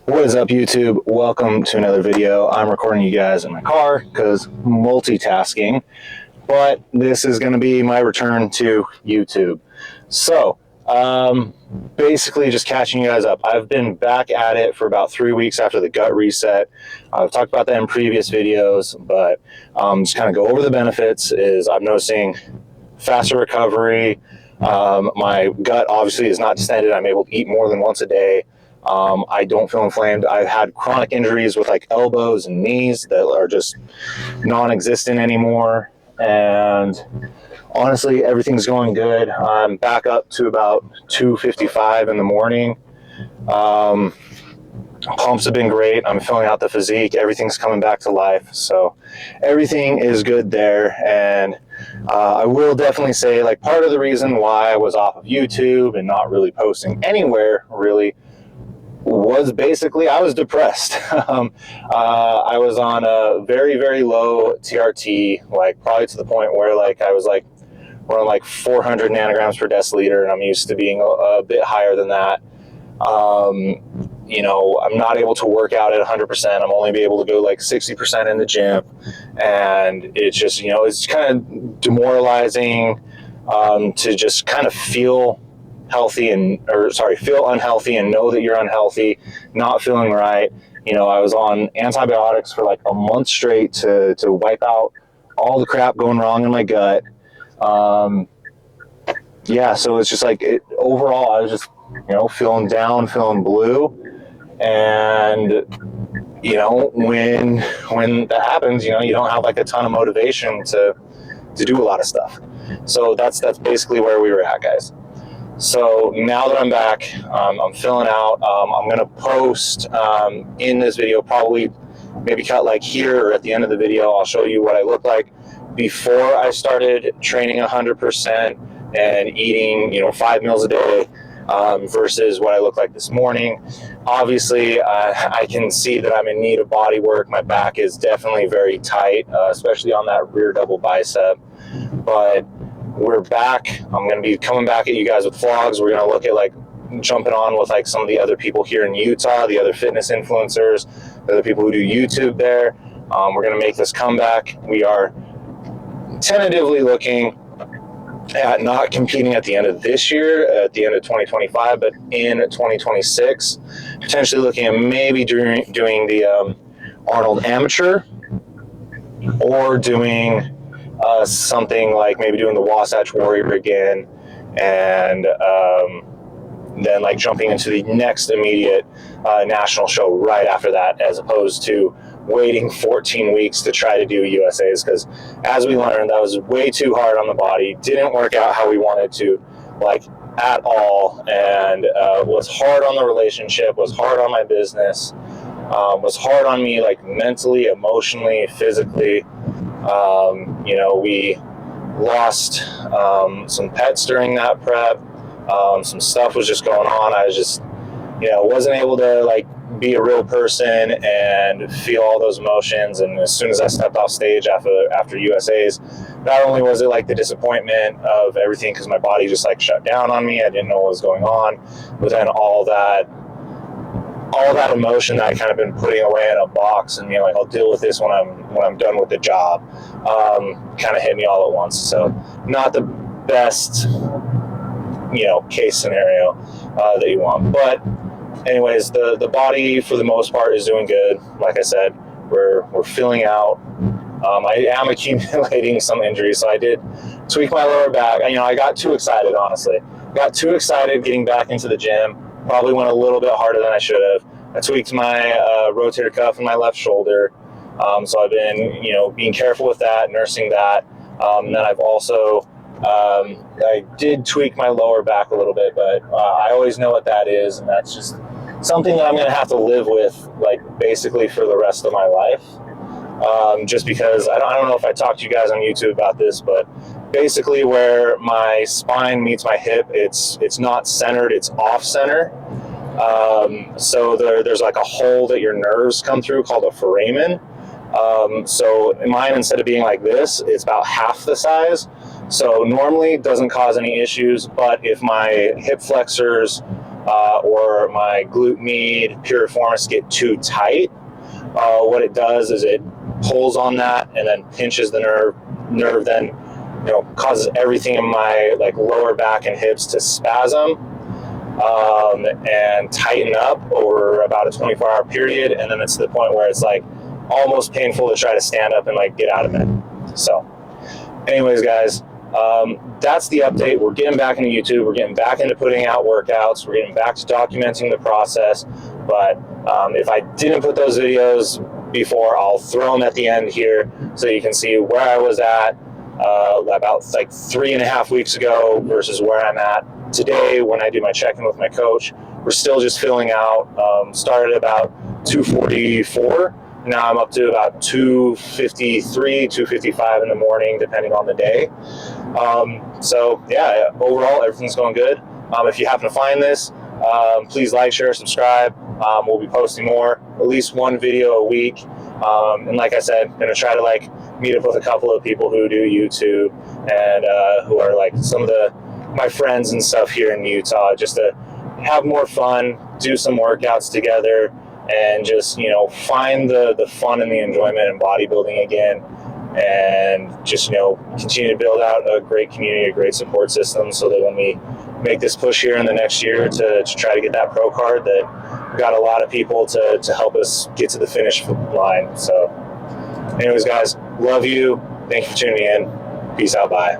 What is up, YouTube? Welcome to another video. I'm recording you guys in my car because multitasking, but this is going to be my return to YouTube. So, basically just catching you guys up. I've been back at it for about 3 weeks after the gut reset. I've talked about that in previous videos, but just kind of go over the benefits. I'm noticing faster recovery. My gut obviously is not distended. I'm able to eat more than once a day. I don't feel inflamed. I've had chronic injuries with like elbows and knees that are just non-existent anymore. And honestly, everything's going good. I'm back up to about 255 in the morning. Pumps have been great. I'm filling out the Physique. Everything's coming back to life. So everything is good there. And I will definitely say, like, part of the reason why I was off of YouTube and not really posting anywhere really was basically I was depressed. I was on a very, very low TRT, like probably to the point where like I was like running like 400 nanograms per deciliter, and I'm used to being a bit higher than that. You know, I'm not able to work out at 100%. I'm only be able to go like 60% in the gym, and it's just, you know, it's kind of demoralizing to just kind of feel feel unhealthy and know that you're unhealthy, not feeling right. You know, I was on antibiotics for like a month straight to wipe out all the crap going wrong in my gut. Yeah, so it's just like overall, I was just, you know, feeling down, feeling blue. And, you know, when that happens, you know, you don't have like a ton of motivation to do a lot of stuff. So that's basically where we were at, guys. So now that I'm back, I'm filling out. I'm going to post in this video, probably maybe cut like here or at the end of the video, I'll show you what I look like before I started training 100% and eating, you know, 5 meals a day versus what I look like this morning. Obviously, I can see that I'm in need of body work. My back is definitely very tight, especially on that rear double bicep. But we're back. I'm going to be coming back at you guys with vlogs. We're going to look at like jumping on with like some of the other people here in Utah, the other fitness influencers, the other people who do YouTube there. We're going to make this comeback. We are tentatively looking at not competing at the end of this year, at the end of 2025, but in 2026, potentially looking at maybe doing the Arnold Amateur, or doing something like maybe doing the Wasatch Warrior again, and then like jumping into the next immediate national show right after that, as opposed to waiting 14 weeks to try to do USAs, because as we learned, that was way too hard on the body. Didn't work out how we wanted to, like, at all, and was hard on the relationship, was hard on my business, was hard on me, like, mentally, emotionally, physically. You know, we lost some pets during that prep. Some stuff was just going on. I was just, you know, wasn't able to like be a real person and feel all those emotions. And as soon as I stepped off stage after USAs, not only was it like the disappointment of everything, because my body just like shut down on me, I didn't know what was going on, but then all that emotion that I kind of been putting away in a box, and, you know, like, I'll deal with this when I'm done with the job, kind of hit me all at once. So not the best, you know, case scenario that you want. But anyways, the body for the most part is doing good. Like I said, we're filling out. I am accumulating some injuries, so I did tweak my lower back. You know, I got too excited, honestly. Got too excited getting back into the gym. Probably went a little bit harder than I should have. I tweaked my rotator cuff in my left shoulder. So I've been, you know, being careful with that, nursing that. Then I've also, I did tweak my lower back a little bit, but I always know what that is, and that's just something that I'm going to have to live with, like, basically for the rest of my life. Just because I don't know if I talked to you guys on YouTube about this, but basically where my spine meets my hip, it's not centered, it's off center. So there's like a hole that your nerves come through called a foramen. So mine, instead of being like this, it's about half the size. So normally it doesn't cause any issues, but if my hip flexors or my glute med, piriformis get too tight, what it does is it pulls on that and then pinches the nerve then, you know, causes everything in my like lower back and hips to spasm and tighten up over about a 24-hour period, and then it's to the point where it's like almost painful to try to stand up and like get out of it. So anyways, guys, that's the update. We're getting back into YouTube. We're getting back into putting out workouts. We're getting back to documenting the process. But if I didn't put those videos before, I'll throw them at the end here so you can see where I was at about like 3.5 weeks ago versus where I'm at today when I do my check-in with my coach. We're still just filling out. Started about 244. Now I'm up to about 253, 255 in the morning, depending on the day. So yeah, overall, everything's going good. If you happen to find this, please like, share, subscribe. We'll be posting more, at least one video a week. And like I said, I'm gonna try to like meet up with a couple of people who do YouTube and who are like some of my friends and stuff here in Utah, just to have more fun, do some workouts together, and just, you know, find the fun and the enjoyment in bodybuilding again, and just, you know, continue to build out a great community, a great support system, so that when we make this push here in the next year to try to get that pro card, that we've got a lot of people to help us get to the finish line. So anyways, guys, love you. Thank you for tuning in. Peace out. Bye.